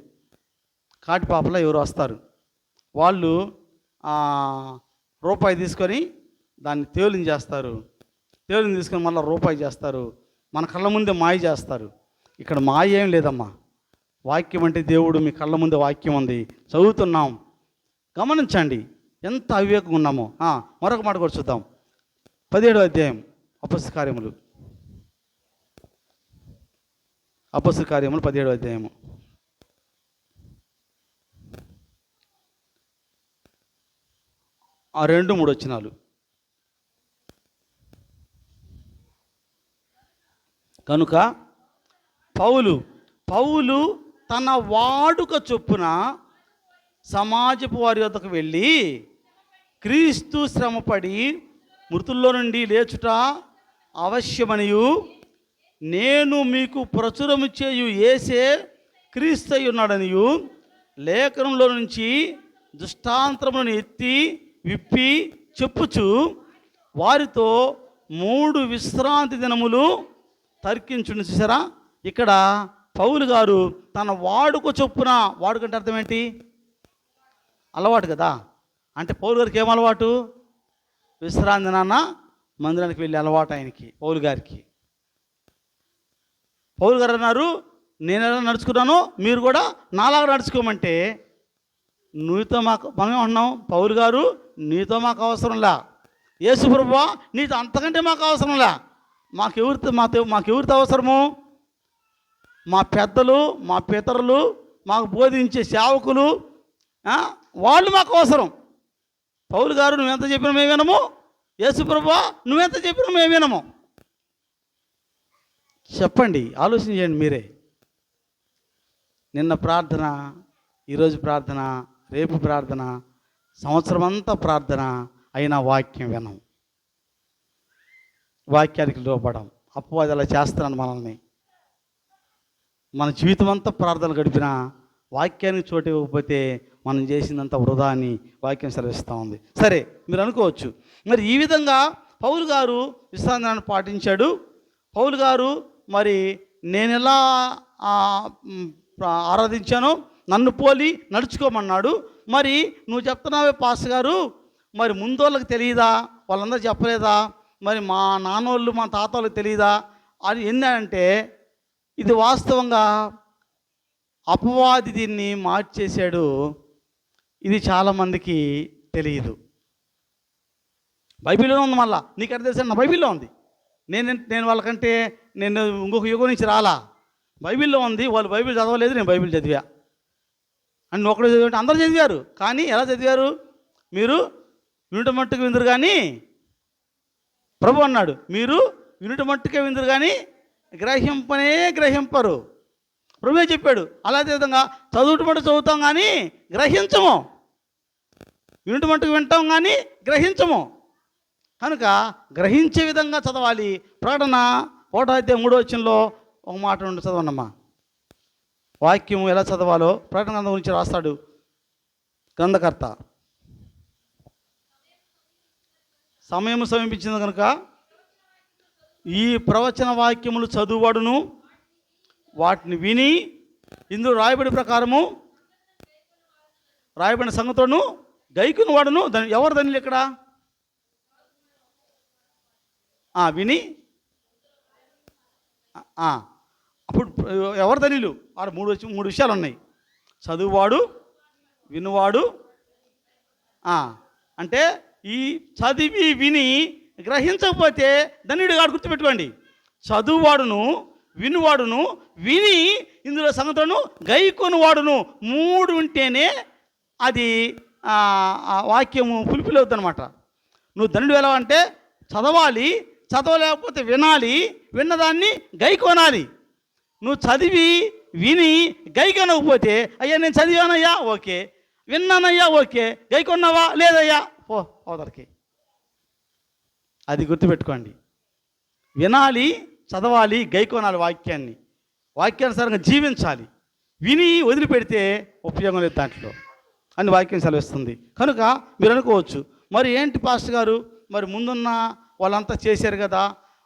కాటిపాపలో ఎవరో వస్తారు. వాళ్ళు రూపాయి తీసుకొని దాన్ని తేలిని చేస్తారు. తేలిని తీసుకొని మళ్ళీ రూపాయి చేస్తారు. మన కళ్ళ ముందే మాయ చేస్తారు. ఇక్కడ మాయ ఏం లేదమ్మా. వాక్యం అంటే దేవుడు మీ కళ్ళ ముందే వాక్యం ఉంది, చదువుతున్నాం. గమనించండి ఎంత అవివేకంగా ఉన్నామో. మరొక మాట కూడా చూద్దాం. 17వ అధ్యాయం అపొస్తలుల కార్యములు. 17వ అధ్యాయము. ఆ 2-3 వచనాలు. కనుక పౌలు తన వాడుక చొప్పున సమాజపు వారి వద్దకు వెళ్ళి, క్రీస్తు శ్రమపడి మృతుల్లో నుండి లేచుట అవశ్యమనియు, నేను మీకు ప్రచురము చేయు యేసే క్రీస్తు అయి ఉన్నాడనియు లేఖనంలో నుంచి దృష్టాంతములను ఎత్తి విప్పి చెప్పుచు వారితో 3 విశ్రాంతి దినములు తర్కించుండి. చూసారా, ఇక్కడ పౌలు గారు తన వాడుక చొప్పున, వాడుకంటే అర్థం ఏంటి? అలవాటు కదా. అంటే పౌలు గారికి ఏం అలవాటు? విశ్రాంతి దినాన మందిరానికి వెళ్ళే అలవాటు ఆయనకి, పౌలు గారికి. పౌలు గారు అన్నారు, నేను ఎలా నడుచుకున్నానో మీరు కూడా నాలాగా నడుచుకోమంటే, నీతో మనమే ఉన్నాం. పౌలు గారు, నీతో మాకు అవసరంలా, యేసు ప్రభువా నీతో అంతకంటే మాకు అవసరంలా. మాకెవరితో అవసరము? మా పెద్దలు, మా పితరులు, మాకు బోధించే సేవకులు, వాళ్ళు మాకు అవసరం. పౌలు గారు నువ్వెంత చెప్పినా మేము వినము, యేసు ప్రభువా నువ్వెంత చెప్పినా మేము వినము. చెప్పండి, ఆలోచన చేయండి మీరే. నిన్న ప్రార్థన, ఈరోజు ప్రార్థన, రేపు ప్రార్థన, సంవత్సరం అంతా ప్రార్థన, అయినా వాక్యం వినం, వాక్యానికి లోపడం. అపవాది అలా చేస్తున్నాను మనల్ని. మన జీవితం అంతా ప్రార్థనలు గడిపినా వాక్యానికి చోటు ఇవ్వకపోతే మనం చేసిందంతా వృధా అని వాక్యం సెలవిస్తూ ఉంది. సరే, మీరు అనుకోవచ్చు, మరి ఈ విధంగా పౌలు గారు విశ్రాంతిని పాటించాడు. పౌలు గారు మరి నేను ఎలా ఆరాధించానో నన్ను పోలి నడుచుకోమన్నాడు. మరి నువ్వు చెప్తున్నావే పాస్టర్ గారు, మరి ముందోళ్ళకి తెలియదా? వాళ్ళందరూ చెప్పలేదా? మరి మా నాన్నోళ్ళు మా తాతోళ్ళకి తెలియదా అని ఏంటంటే, ఇది వాస్తవంగా అపవాది దీన్ని మార్చేశాడు. ఇది చాలామందికి తెలియదు. బైబిల్లో ఉంది. మళ్ళా నీకు అర్థం తెలుసా? నా బైబిల్లో ఉంది. నేను వాళ్ళకంటే నేను ఇంకొక యుగం నుంచి రాలా. బైబిల్లో ఉంది. వాళ్ళు బైబిల్ చదవలేదు, నేను బైబిల్ చదివా. అని ఒకడే చదివి అందరూ చదివారు. కానీ ఎలా చదివారు? మీరు వినుట మట్టుకు విందురు కానీ, ప్రభు అన్నాడు, మీరు వినుట మట్టుకే విందురు కానీ గ్రహింపరు. ప్రభువే చెప్పాడు. అలాగే విధంగా చదువుట మట్టు చదువుతాం కానీ గ్రహించము, వినుట మట్టుకు వింటాం కానీ గ్రహించము. కనుక గ్రహించే విధంగా చదవాలి. ప్రకటన 1వ అధ్యాయం 3వ వచనంలో ఒక మాట ఉండి చదవనమ్మా. వాక్యం ఎలా చదవాలో ప్రకటన గ్రంథం గురించి రాస్తాడు గ్రంథకర్త. సమయం సమీపించింది కనుక ఈ ప్రవచన వాక్యములు చదువువాడును వాటిని విని ఇందులో రాయబడి ప్రకారము రాయబడిన సంగతులను గైకుని వాడును. ఎవరు ధనిలు ఇక్కడ? విని అప్పుడు ఎవరు ధనిలు? ఆడ మూడు విషయాలు ఉన్నాయి. చదువువాడు, వినువాడు. అంటే ఈ చదివి విని గ్రహించకపోతే ధన్యుడు కాడు. గుర్తుపెట్టుకోండి, చదువువాడును, వినువాడును, విని ఇందులో సంగతులను గైకొని వాడును, 3 ఉంటేనే అది వాక్యము ఫుల్ఫిల్ అవుతుంది అనమాట. నువ్వు ధన్యుడు ఎలా అంటే చదవాలి, చదవలేకపోతే వినాలి, విన్నదాన్ని గైకొనాలి. నువ్వు చదివి విని గైకొనకపోతే, అయ్యా నేను చదివానయ్యా ఓకే, విన్నానయ్యా ఓకే, గైకొన్నావా లేదయ్యా పో అవతలకి. అది గుర్తుపెట్టుకోండి. వినాలి, చదవాలి, గైకోనాలి వాక్యాన్ని, వాక్యానుసారంగా జీవించాలి. విని వదిలిపెడితే ఉపయోగం లేదు దాంట్లో అని వాక్యం సెలవిస్తుంది. కనుక మీరు అనుకోవచ్చు, మరి ఏంటి పాస్టర్ గారు, మరి ముందున్న వాళ్ళంతా చేశారు కదా,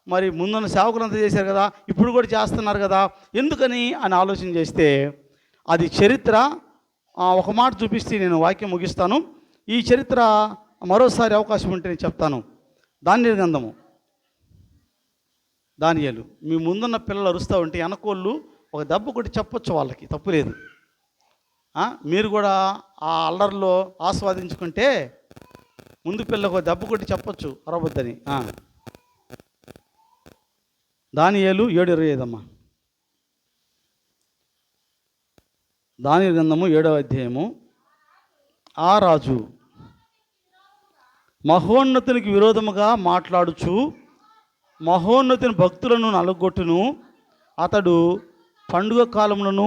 మరి ముందున్న సేవకులంతా చేశారు కదా, ఇప్పుడు కూడా చేస్తున్నారు కదా, ఎందుకని అని ఆలోచన చేస్తే అది చరిత్ర. ఒక మాట చూపిస్తే నేను వాక్యం ముగిస్తాను. ఈ చరిత్ర మరోసారి అవకాశం ఉంటే నేను చెప్తాను. దానియేలు గ్రంథము, దానియేలు. మీ ముందున్న పిల్లలు అరుస్తూ ఉంటే వెనకోళ్ళు ఒక దెబ్బ కొట్టి చెప్పొచ్చు, వాళ్ళకి తప్పు లేదు. మీరు కూడా ఆ అల్లరిలో ఆస్వాదించుకుంటే ముందు పిల్లకు దెబ్బ కొట్టి చెప్పొచ్చు అరవద్దని. దానియేలు 7:25 అమ్మా. దానియేలు గ్రంథము 7వ అధ్యాయము. ఆ రాజు మహోన్నతునికి విరోధముగా మాట్లాడుచు మహోన్నతుని భక్తులను నలగొట్టును. అతడు పండుగ కాలములను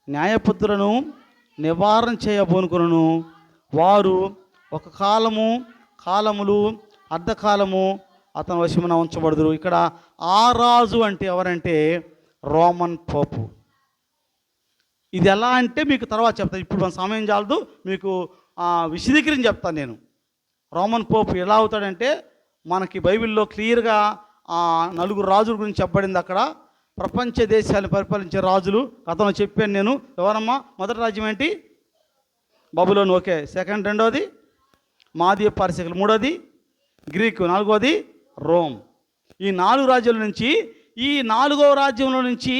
న్యాయపత్రులను నివారణ చేయబోనుకును. వారు ఒక కాలములు అర్ధకాలము అతని వశమున ఉంచబడుదురు. ఇక్కడ ఆ రాజు అంటే ఎవరంటే రోమన్ పోపు. ఇది ఎలా అంటే మీకు తర్వాత చెప్తాను, ఇప్పుడు మన సమయం చాలదు, మీకు విశదీకరించి చెప్తాను నేను. రోమన్ పోపు ఎలా అవుతాడంటే, మనకి బైబిల్లో క్లియర్గా 4 రాజుల గురించి చెప్పబడింది. అక్కడ ప్రపంచ దేశాలను పరిపాలించే రాజులు గతంలో చెప్పాను నేను. ఎవరమ్మా? మొదటి రాజ్యం ఏంటి? బబులోను. ఓకే. సెకండ్, రెండోది మాదీయ పారసీకులు, మూడోది గ్రీకు, నాలుగోది రోమ్. ఈ 4 రాజ్యాల నుంచి, ఈ 4వ రాజ్యంలో నుంచి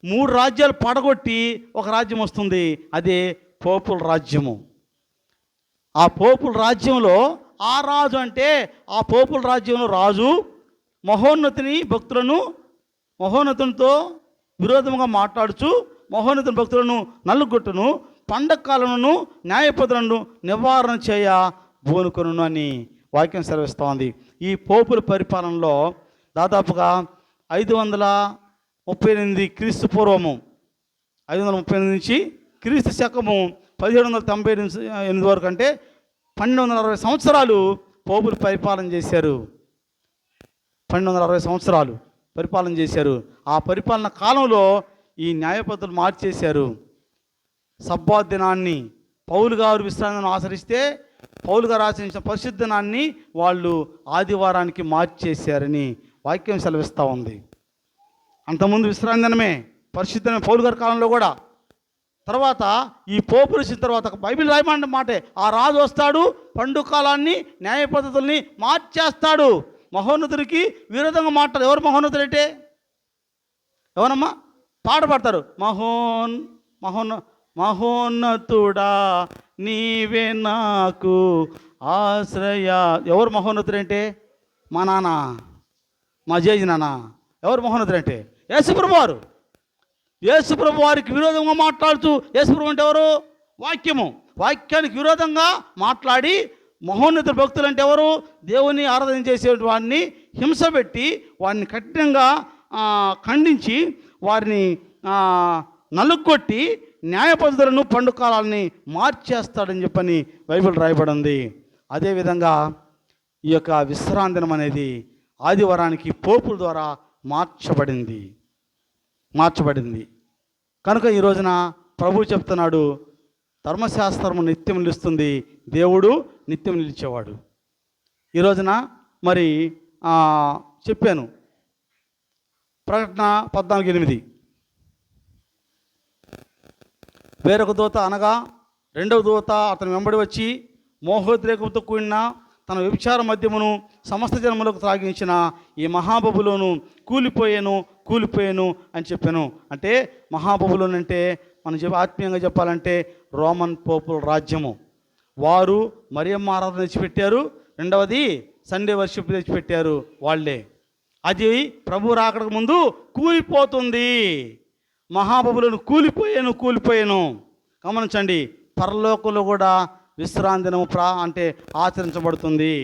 3 రాజ్యాలు పడగొట్టి ఒక రాజ్యం వస్తుంది. అదే పోపుల రాజ్యము. ఆ పోపుల రాజ్యంలో ఆ రాజు అంటే, ఆ పోపుల రాజ్యంలో రాజు మహోన్నతుని భక్తులను, మహోన్నతునితో విరోధంగా మాట్లాడుచు మహోన్నతుని భక్తులను నలుగొట్టును, పండగ కాలమును న్యాయపత్రులను నివారణ చేయ బోనుకొను అని వాక్యం సెలవిస్తోంది. ఈ పోపుల పరిపాలనలో దాదాపుగా 538 క్రీస్తు పూర్వము, 538 నుంచి క్రీస్తు శకము 1798 వరకు, అంటే 1260 సంవత్సరాలు పోపులు పరిపాలన చేశారు. 1260 సంవత్సరాలు పరిపాలన చేశారు. ఆ పరిపాలన కాలంలో ఈ న్యాయపద్ధతులు మార్చేశారు. సబ్బాత్ దినాన్ని, పౌలు గారు విశ్రాంతిని ఆచరిస్తే పౌలు గారు ఆచరించిన పరిశుద్ధ దినాన్ని వాళ్ళు ఆదివారానికి మార్చేశారని వాక్యం సెలవిస్తూ ఉంది. అంతకుముందు విశ్రాంతి దినమే పరిశుద్ధమే పౌలు గారి కాలంలో కూడా. తర్వాత ఈ పోపులు వచ్చిన తర్వాత బైబిల్ రాయమంటే మాటే, ఆ రాజు వస్తాడు, పండుగ కాలాన్ని న్యాయ పద్ధతుల్ని మార్చేస్తాడు. మహోన్నతుడికి విరోధంగా మాట్లాడు. ఎవరు మహోన్నతుడు అంటే? ఎవరమ్మా? పాట పాడతారు, మహోన్నతుడా నీవే నాకు ఆశ్రయ. ఎవరు మహోన్నతుడు అంటే? మా నాన్న, మా జేజి నాన్న. ఎవరు మహోన్నతుడు అంటే? యేసుప్రభు వారు. యేసుప్రభు వారికి విరోధంగా మాట్లాడుతూ, యేసుప్రభు అంటే ఎవరు? వాక్యము. వాక్యానికి విరోధంగా మాట్లాడి మహోన్నత భక్తులు అంటే ఎవరు? దేవుని ఆరాధన చేసే వారిని హింస పెట్టి, వారిని కఠినంగా ఖండించి, వారిని నలుగొట్టి న్యాయ పద్ధతులను పండుగ కాలాలని మార్చేస్తాడని చెప్పని బైబిల్ రాయబడింది. అదేవిధంగా ఈ యొక్క విశ్రాంతి దినం అనేది ఆదివారానికి పోపుల ద్వారా మార్చబడింది. కనుక ఈ రోజున ప్రభువు చెప్తున్నాడు, ధర్మశాస్త్రము నిత్యం నిలుస్తుంది, దేవుడు నిత్యం నిలిచేవాడు. ఈ రోజున మరి చెప్పాను, ప్రకటన 14:8. వేరొక దూత అనగా రెండవ దూత అతను వెంబడి వచ్చి మోహోద్రేకంతో కూడిన తన వ్యభిచార మద్యమును సమస్త జనములకు త్రాగించిన ఈ మహాబబులోను కూలిపోయాను అని చెప్పాను. అంటే మహాబబులోను అంటే మనం ఆత్మీయంగా చెప్పాలంటే రోమన్ పోపుల రాజ్యము. వారు మరియమ్మ ఆరాధన తెచ్చిపెట్టారు. రెండవది సండే వర్షిప్ తెచ్చిపెట్టారు వాళ్ళే. అది ప్రభు రాకడకు ముందు కూలిపోతుంది. మహాబబులోను కూలిపోయాను. గమనించండి, పరలోకంలో కూడా విశ్రాంతి దినము అంటే ఆచరించబడుతుంది.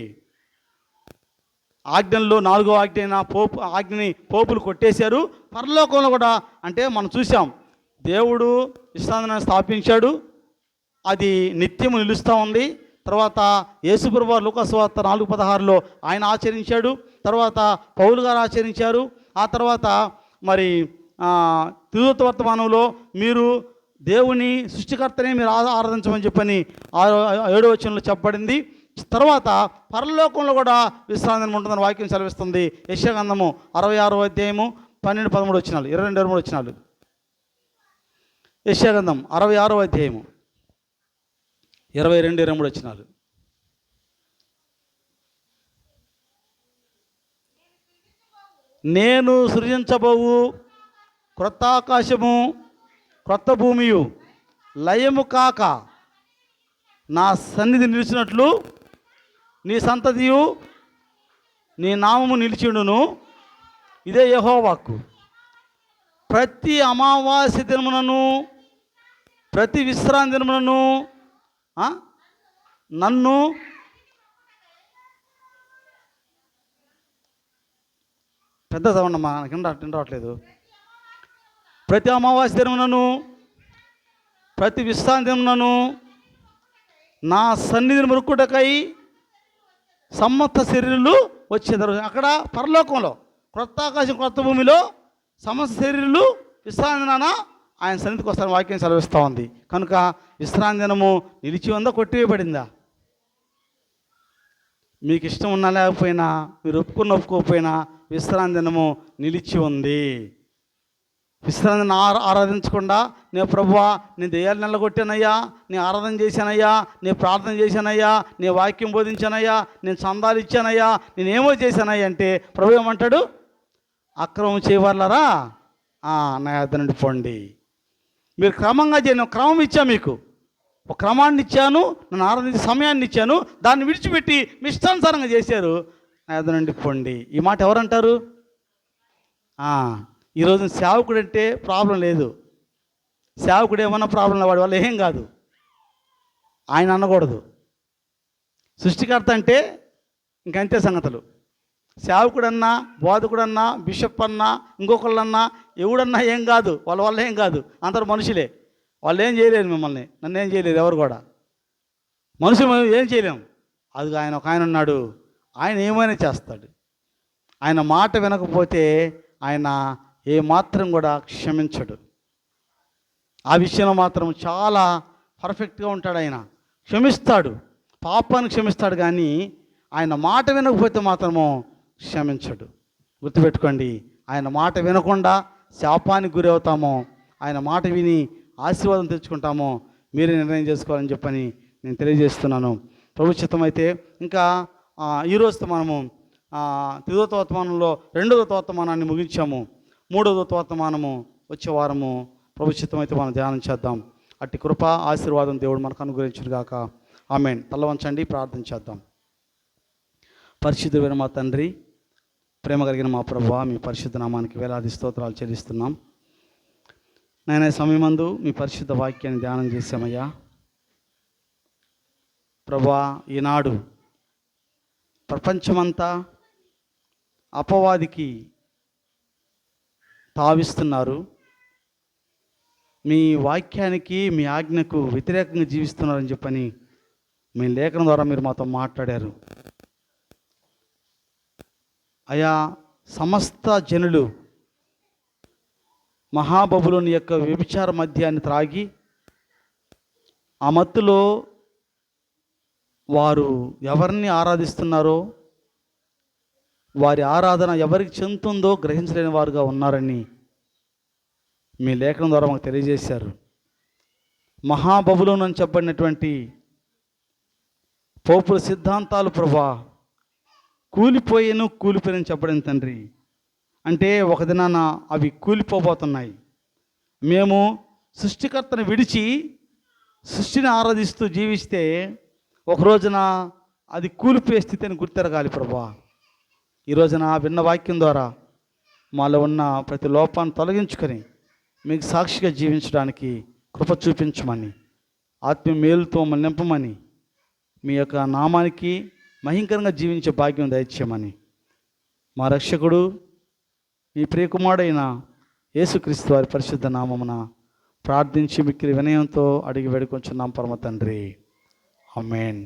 ఆజ్ఞల్లో 4వ ఆజ్ఞ అయిన ఆజ్ఞని పోపులు కొట్టేశారు. పరలోకంలో కూడా అంటే మనం చూసాం, దేవుడు విశ్రాంతి దినాన్ని స్థాపించాడు, అది నిత్యము నిలుస్తూ ఉంది. తర్వాత యేసుప్రభు వారు లూకా సువార్త 4:16లో ఆయన ఆచరించాడు. తర్వాత పౌలు గారు ఆచరించారు. ఆ తర్వాత మరి తిరువృత్త వర్తమానంలో మీరు దేవుని సృష్టికర్తనే మీరు ఆరాధించమని చెప్పని 7వ వచనంలో చెప్పబడింది. తర్వాత పరలోకంలో కూడా విశ్రాంతి ఉంటుందని వాక్యం సెలవిస్తుంది. యెషయా గ్రంథము 66వ అధ్యాయము 12-13 వచనాలు, 22-23 వచనాలు. యెషయా గ్రంథం 66వ అధ్యాయము 22-23 వచనాలు. నేను సృజించబోవు క్రొత్త ఆకాశము క్రొత్త భూమియు లయము కాక నా సన్నిధి నిలిచినట్లు నీ సంతతియు నీ నామము నిలిచిండును. ఇదే యెహోవా వాక్కు. ప్రతి అమావాస్య దినమునను ప్రతి విశ్రాంతి దినమునను నన్ను పెద్ద చదవండమ్మా, నాకు రావట్లేదు. ప్రతి అమావాస్య దినమునను ప్రతి విశ్రాంతి దినమునను నా సన్నిధిని మురుక్కుటకై సమస్త శరీరులు వచ్చేదారు. అక్కడ పరలోకంలో క్రొత్త ఆకాశం క్రొత్త భూమిలో సమస్త శరీరులు విశ్రాంతి దినాన ఆయన సన్నిధికి వస్తారని వాక్యం సెలవిస్తూ ఉంది. కనుక విశ్రాంతి దినము నిలిచి ఉందా, కొట్టివేయబడిందా? మీకు ఇష్టం ఉన్నా లేకపోయినా, మీరు ఒప్పుకోకపోయినా విశ్రాంతి దినము నిలిచి ఉంది. విశ్రాంతిని ఆరాధించకుండా నేను ప్రభువా నేను దెయ్యాలు నెలగొట్టానయ్యా, నేను ఆరాధన చేశానయ్యా, నేను ప్రార్థన చేశానయ్యా, నేను వాక్యం బోధించానయ్యా, నేను చందాలు ఇచ్చానయ్యా, నేనేమో చేశానయ్యా అంటే ప్రభు ఏమంటాడు? అక్రమం చేయవాళ్ళరా నా యొద్ద నుండి పోండి. మీరు క్రమంగా చేయను, క్రమం ఇచ్చా, మీకు ఒక క్రమాన్ని ఇచ్చాను, నన్ను ఆరాధించే సమయాన్ని ఇచ్చాను, దాన్ని విడిచిపెట్టి మీ ఇష్టానుసారంగా చేశారు, నా యొద్ద నుండి పోండి. ఈ మాట ఎవరంటారు? ఈరోజు సేవకుడు అంటే ప్రాబ్లం లేదు. సేవకుడు ఏమన్నా ప్రాబ్లం వాడి వల్ల ఏం కాదు, ఆయన అనకూడదు. సృష్టికర్త అంటే ఇంకంతే సంగతులు. సేవకుడన్నా బోధకుడన్నా బిషప్ అన్నా ఇంకొకళ్ళన్నా ఎవడన్నా ఏం కాదు, వాళ్ళ వల్ల ఏం కాదు. అందరూ మనుషులే, వాళ్ళు ఏం చేయలేరు. మిమ్మల్ని నన్ను ఏం చేయలేరు ఎవరు కూడా. మనుషులు ఏం చేయలేము. అది ఆయన ఒక ఆయన ఉన్నాడు, ఆయన ఏమైనా చేస్తాడు. ఆయన మాట వినకపోతే ఆయన ఏమాత్రం కూడా క్షమించడు. ఆ విషయంలో మాత్రం చాలా పర్ఫెక్ట్గా ఉంటాడు. ఆయన క్షమిస్తాడు, పాపాన్ని క్షమిస్తాడు, కానీ ఆయన మాట వినకపోతే మాత్రము క్షమించడు. గుర్తుపెట్టుకోండి, ఆయన మాట వినకుండా శాపానికి గురి అవుతామో, ఆయన మాట విని ఆశీర్వాదం తెచ్చుకుంటామో మీరే నిర్ణయం చేసుకోవాలని చెప్పని నేను తెలియజేస్తున్నాను. ప్రభు చిత్తం అయితే ఇంకా ఈరోజుతో మనము తిరువృత్త వర్తమానంలో 2వ వర్తమానాన్ని ముగించాము. 3వ వర్తమానము వచ్చే వారము ప్రభు చిత్తం అయితే మనం ధ్యానం చేద్దాం. అట్టి కృప ఆశీర్వాదం దేవుడు మనకు అనుగ్రహించును గాక. ఆమేన్. తల వంచండి, ప్రార్థన చేద్దాం. పరిశుద్ధుడైన మా తండ్రి, ప్రేమ కలిగిన మా ప్రభువా, మీ పరిశుద్ధ నామానికి వేలాది స్తోత్రాలు చెల్లిస్తున్నాం. నేను సమయమందు మీ పరిశుద్ధ వాక్యాన్ని ధ్యానం చేశామయ్యా. ప్రభువా, ఈనాడు ప్రపంచమంతా అపవాదికి తావిస్తున్నారు. మీ వాక్యానికి మీ ఆజ్ఞకు వ్యతిరేకంగా జీవిస్తున్నారని చెప్పని మీ లేఖనం ద్వారా మీరు మాతో మాట్లాడారు. అయా, సమస్త జనులు మహాబబులోని యొక్క వ్యభిచార మద్యాన్ని త్రాగి ఆ మత్తులో వారు ఎవరిని ఆరాధిస్తున్నారో, వారి ఆరాధన ఎవరికి చెందుతుందో గ్రహించలేని వారుగా ఉన్నారని మీ లేఖనం ద్వారా మాకు తెలియజేశారు. మహాబబులోను అని చెప్పబడినటువంటి పోపుల సిద్ధాంతాలు ప్రభా కూలిపోయినని చెప్పడం తండ్రి. అంటే ఒక దినాన అవి కూలిపోబోతున్నాయి. మేము సృష్టికర్తను విడిచి సృష్టిని ఆరాధిస్తూ జీవిస్తే ఒక రోజున అది కూలిపోయే స్థితిని గుర్తెరగాలి ప్రభా. ఈ రోజున విన్న వాక్యం ద్వారా మాలో ఉన్న ప్రతి లోపాన్ని తొలగించుకొని మీకు సాక్షిగా జీవించడానికి కృప చూపించమని, ఆత్మీయ మేలుతో మమ్మల్ని నింపమని, మీ యొక్క నామానికి మహింకరంగా జీవించే భాగ్యం దయచేయమని మా రక్షకుడు మీ ప్రియకుమారుడైన యేసుక్రీస్తు వారి పరిశుద్ధ నామమున ప్రార్థించి మిక్కిలి వినయంతో అడిగి వేడుకొంచున్నాం పరమ తండ్రి. ఆమేన్.